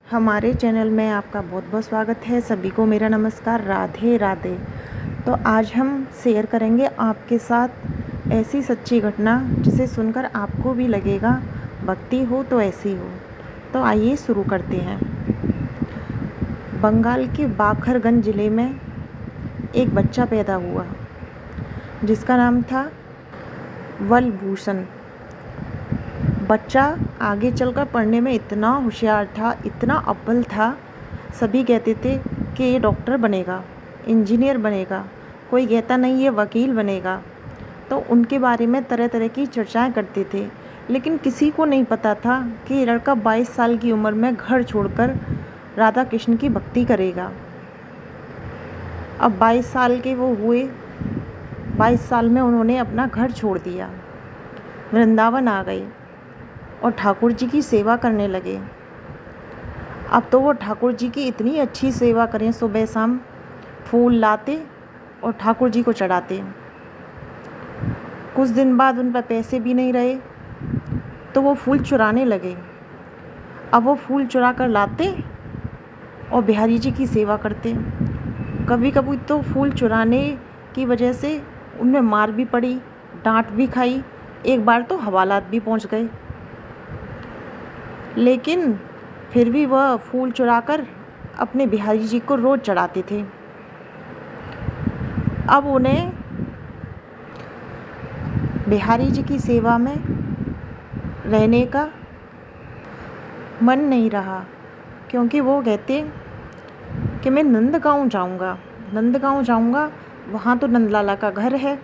हमारे चैनल में आपका बहुत बहुत स्वागत है। सभी को मेरा नमस्कार, राधे राधे। तो आज हम शेयर करेंगे आपके साथ ऐसी सच्ची घटना जिसे सुनकर आपको भी लगेगा भक्ति हो तो ऐसी हो। तो आइए शुरू करते हैं। बंगाल के बाखरगंज ज़िले में एक बच्चा पैदा हुआ जिसका नाम था वलभूषण। बच्चा आगे चलकर पढ़ने में इतना होशियार था, इतना अव्वल था। सभी कहते थे कि ये डॉक्टर बनेगा, इंजीनियर बनेगा, कोई कहता नहीं ये वकील बनेगा। तो उनके बारे में तरह तरह की चर्चाएं करते थे, लेकिन किसी को नहीं पता था कि ये लड़का 22 साल की उम्र में घर छोड़कर राधा कृष्ण की भक्ति करेगा। अब 22 साल के वो हुए। 22 साल में उन्होंने अपना घर छोड़ दिया, वृंदावन आ गए और ठाकुर जी की सेवा करने लगे। अब तो वो ठाकुर जी की इतनी अच्छी सेवा करें, सुबह शाम फूल लाते और ठाकुर जी को चढ़ाते। कुछ दिन बाद उन पर पैसे भी नहीं रहे तो वो फूल चुराने लगे। अब वो फूल चुरा कर लाते और बिहारी जी की सेवा करते। कभी कभी तो फूल चुराने की वजह से उनमें मार भी पड़ी, डांट भी खाई, एक बार तो हवालात भी पहुंच गए। लेकिन फिर भी वह फूल चुराकर अपने बिहारी जी को रोज़ चढ़ाते थे। अब उन्हें बिहारी जी की सेवा में रहने का मन नहीं रहा, क्योंकि वो कहते कि मैं नंदगांव जाऊंगा, वहाँ तो नंदलाला का घर है,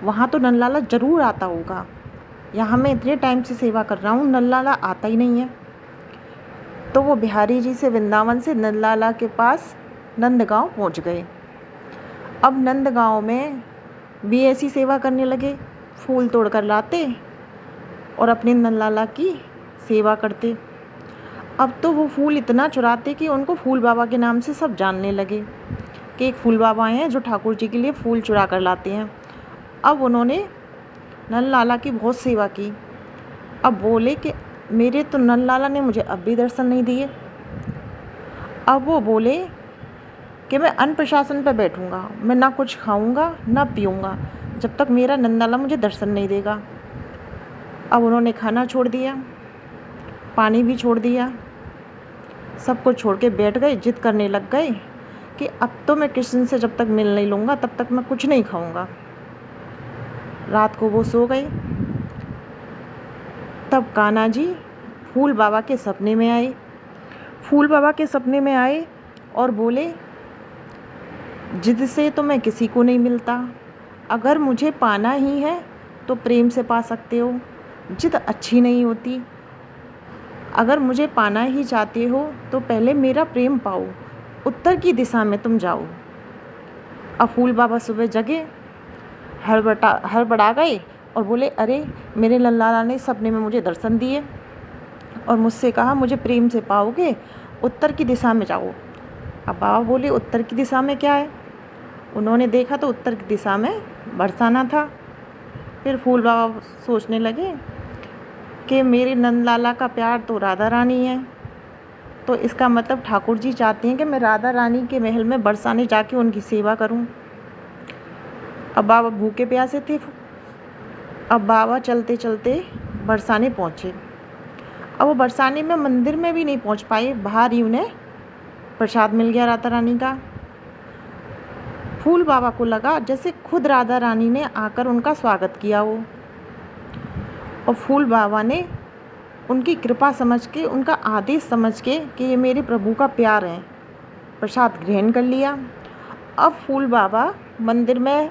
वहाँ तो नंदलाला ज़रूर आता होगा। यहाँ मैं इतने टाइम से सेवा कर रहा हूँ, नंदलाला आता ही नहीं है। तो वो बिहारी जी से वृंदावन से नंदलाला के पास नंदगांव पहुँच गए। अब नंदगांव में भी ऐसी सेवा करने लगे, फूल तोड़कर लाते और अपने नंदलाला की सेवा करते। अब तो वो फूल इतना चुराते कि उनको फूल बाबा के नाम से सब जानने लगे कि एक फूल बाबा हैं जो ठाकुर जी के लिए फूल चुरा कर लाते हैं। अब उन्होंने नंदलाला की बहुत सेवा की। अब बोले कि मेरे तो नंदलाला ने मुझे अब भी दर्शन नहीं दिए। अब वो बोले कि मैं अन्नप्राशन पर बैठूंगा, मैं ना कुछ खाऊंगा ना पीऊंगा जब तक मेरा नंदलाला मुझे दर्शन नहीं देगा। अब उन्होंने खाना छोड़ दिया, पानी भी छोड़ दिया, सब कुछ छोड़ के बैठ गए। जिद करने लग गए कि अब तो मैं कृष्ण से जब तक मिल नहीं लूँगा तब तक मैं कुछ नहीं खाऊंगा। रात को वो सो गए। तब कान्हा जी फूल बाबा के सपने में आए। फूल बाबा के सपने में आए और बोले, जिद से तो मैं किसी को नहीं मिलता, अगर मुझे पाना ही है तो प्रेम से पा सकते हो, जिद अच्छी नहीं होती। अगर मुझे पाना ही चाहते हो तो पहले मेरा प्रेम पाओ, उत्तर की दिशा में तुम जाओ। अब फूल बाबा सुबह जगे, हड़बड़ा गए और बोले, अरे मेरे नंदलाला ने सपने में मुझे दर्शन दिए और मुझसे कहा मुझे प्रेम से पाओगे, उत्तर की दिशा में जाओ। अब बाबा बोले, उत्तर की दिशा में क्या है? उन्होंने देखा तो उत्तर की दिशा में बरसाना था। फिर फूल बाबा सोचने लगे कि मेरे नंदलाला का प्यार तो राधा रानी है, तो इसका मतलब ठाकुर जी चाहते हैं कि मैं राधा रानी के महल में बरसाने जाके उनकी सेवा करूं। अब बाबा भूखे प्यासे थे। अब बाबा चलते चलते बरसाने पहुँचे। अब वो बरसाने में मंदिर में भी नहीं पहुँच पाए, बाहर ही उन्हें प्रसाद मिल गया राधा रानी का। फूल बाबा को लगा जैसे खुद राधा रानी ने आकर उनका स्वागत किया हो, और फूल बाबा ने उनकी कृपा समझ के, उनका आदेश समझ के कि ये मेरे प्रभु का प्यार है, प्रसाद ग्रहण कर लिया। अब फूल बाबा मंदिर में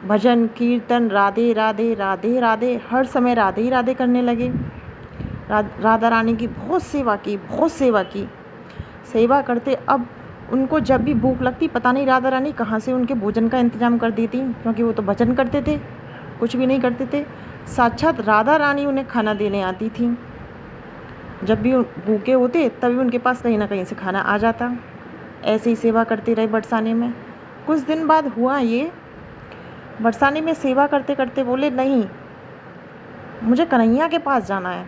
भजन कीर्तन, राधे राधे राधे राधे, हर समय राधे ही राधे करने लगे। राधा रानी की बहुत सेवा की, बहुत सेवा की। सेवा करते, अब उनको जब भी भूख लगती, पता नहीं राधा रानी कहाँ से उनके भोजन का इंतजाम कर देती, क्योंकि वो तो भजन करते थे, कुछ भी नहीं करते थे। साक्षात राधा रानी उन्हें खाना देने आती थी। जब भी भूखे होते तभी उनके पास कहीं ना कहीं से खाना आ जाता। ऐसे ही सेवा करते रहे बरसाने में। कुछ दिन बाद हुआ ये, बरसाने में सेवा करते करते बोले, नहीं मुझे कन्हैया के पास जाना है,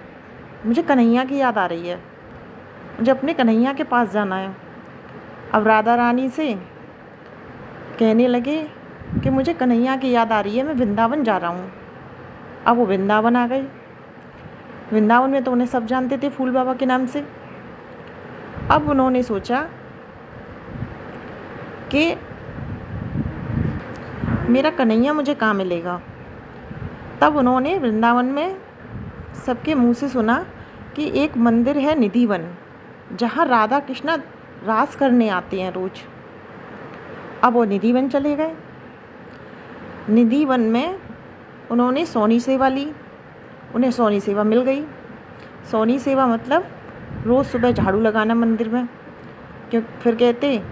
मुझे कन्हैया की याद आ रही है। मुझे अपने कन्हैया के पास जाना है। अब राधा रानी से कहने लगे कि मुझे कन्हैया की याद आ रही है, मैं वृंदावन जा रहा हूँ। अब वो वृंदावन आ गई। वृंदावन में तो उन्हें सब जानते थे फूल बाबा के नाम से। अब उन्होंने सोचा कि मेरा कन्हैया मुझे कहाँ मिलेगा। तब उन्होंने वृंदावन में सबके मुंह से सुना कि एक मंदिर है निधिवन, जहाँ राधा कृष्णा रास करने आते हैं रोज। अब वो निधिवन चले गए। निधिवन में उन्होंने सोनी सेवा ली। उन्हें सोनी सेवा मिल गई। सोनी सेवा मतलब रोज़ सुबह झाड़ू लगाना मंदिर में। क्यों फिर कहते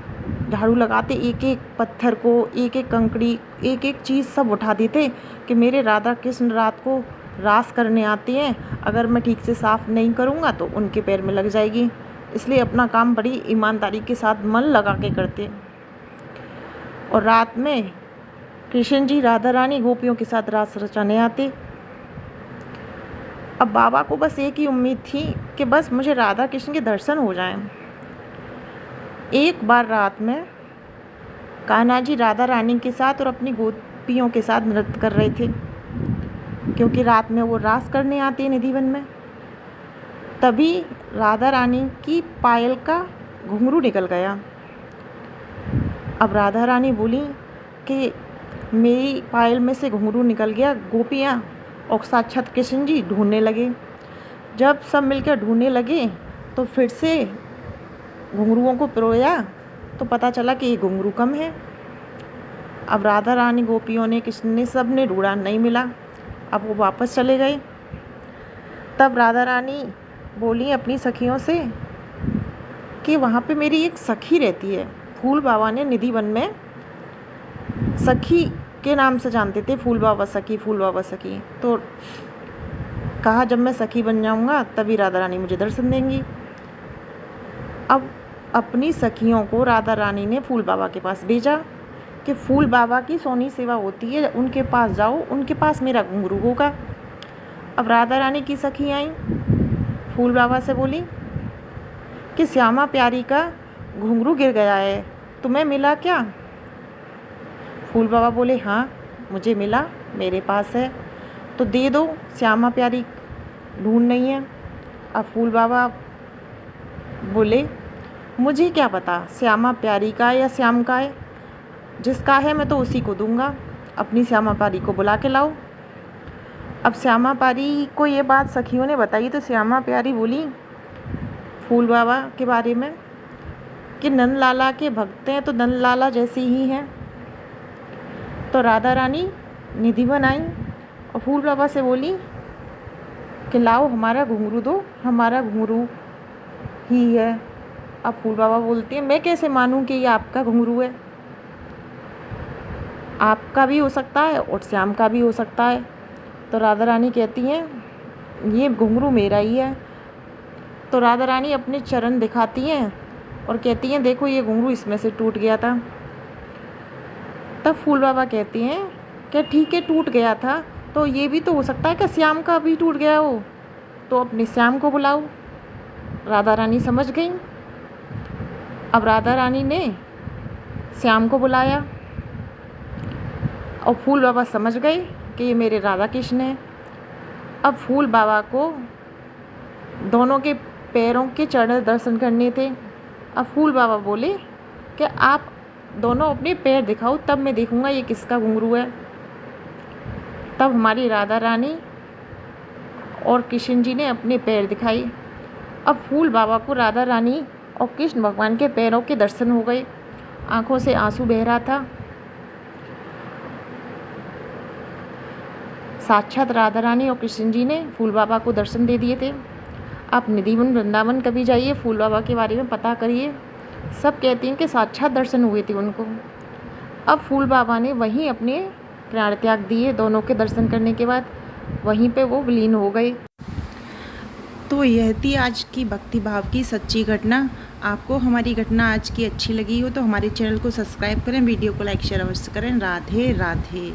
झाड़ू लगाते एक एक पत्थर को, एक एक कंकड़ी, एक एक चीज़ सब उठा देते कि मेरे राधा कृष्ण रात को रास करने आते हैं, अगर मैं ठीक से साफ़ नहीं करूँगा तो उनके पैर में लग जाएगी। इसलिए अपना काम बड़ी ईमानदारी के साथ मन लगा के करते। और रात में कृष्ण जी राधा रानी गोपियों के साथ रास रचाने आते। अब बाबा को बस एक ही उम्मीद थी कि बस मुझे राधा कृष्ण के दर्शन हो जाएं। एक बार रात में कान्हा जी राधा रानी के साथ और अपनी गोपियों के साथ नृत्य कर रहे थे, क्योंकि रात में वो रास करने आते हैं निधिवन में। तभी राधा रानी की पायल का घुंघरू निकल गया। अब राधा रानी बोली कि मेरी पायल में से घुंघरू निकल गया। गोपियाँ और साक्षात कृष्ण जी ढूंढने लगे। जब सब मिलकर ढूंढने लगे तो फिर से घुंघरुओं को पिरोया तो पता चला कि ये घुंघरू कम है। अब राधा रानी, गोपियों ने, कृष्ण ने, सब ने ढूंढा, नहीं मिला। अब वो वापस चले गए। तब राधा रानी बोली अपनी सखियों से कि वहाँ पे मेरी एक सखी रहती है। फूल बाबा ने निधिवन में सखी के नाम से जानते थे, फूल बाबा सखी, फूल बाबा सखी। तो कहा जब मैं सखी बन जाऊंगा तभी राधा रानी मुझे दर्शन देंगी। अब अपनी सखियों को राधा रानी ने फूल बाबा के पास भेजा कि फूल बाबा की सोनी सेवा होती है, उनके पास जाओ, उनके पास मेरा घुंघरू होगा। अब राधा रानी की सखी आई, फूल बाबा से बोली कि श्यामा प्यारी का घुंघरू गिर गया है, तुम्हें मिला क्या? फूल बाबा बोले हाँ मुझे मिला, मेरे पास है, तो दे दो, श्यामा प्यारी ढूंढ नहीं है। अब फूल बाबा बोले मुझे क्या पता श्यामा प्यारी का है या श्याम का है, जिसका है मैं तो उसी को दूंगा, अपनी श्यामा प्यारी को बुला के लाओ। अब श्यामा प्यारी को ये बात सखियों ने बताई तो श्यामा प्यारी बोली फूल बाबा के बारे में कि नंद लाला के भक्त हैं तो नंद लाला जैसी ही हैं। तो राधा रानी निधिवन आई और फूल बाबा से बोली कि लाओ हमारा घुंघरू दो, हमारा घुंघरू ही है। अब फूल बाबा बोलते हैं मैं कैसे मानूं कि ये आपका घुंघरू है, आपका भी हो सकता है और श्याम का भी हो सकता है। तो राधा रानी कहती हैं ये घुंघरू मेरा ही है। तो राधा रानी अपने चरण दिखाती हैं और कहती हैं देखो ये घुंघरू इसमें से टूट गया था। तब फूल बाबा कहती हैं कि ठीक है टूट गया था तो ये भी तो हो सकता है कि श्याम का भी टूट गया हो, तो अपने श्याम को बुलाओ। राधा रानी समझ गई। अब राधा रानी ने श्याम को बुलाया और फूल बाबा समझ गए कि ये मेरे राधा कृष्ण हैं। अब फूल बाबा को दोनों के पैरों के चरण दर्शन करने थे। अब फूल बाबा बोले कि आप दोनों अपने पैर दिखाओ तब मैं देखूंगा ये किसका घुंघरू है। तब हमारी राधा रानी और कृष्ण जी ने अपने पैर दिखाई। अब फूल बाबा को राधा रानी और कृष्ण भगवान के पैरों के दर्शन हो गए। आंखों से आंसू बह रहा था। साक्षात राधा रानी और कृष्ण जी ने फूल बाबा को दर्शन दे दिए थे। आप निधिवन वृंदावन कभी जाइए, फूल बाबा के बारे में पता करिए, सब कहते हैं कि साक्षात दर्शन हुए थे उनको। अब फूल बाबा ने वहीं अपने प्राण त्याग दिए। दोनों के दर्शन करने के बाद वहीं पे वो विलीन हो गए। तो यह थी आज की भक्ति भाव की सच्ची घटना। आपको हमारी घटना आज की अच्छी लगी हो तो हमारे चैनल को सब्सक्राइब करें, वीडियो को लाइक शेयर अवश्य करें। राधे राधे।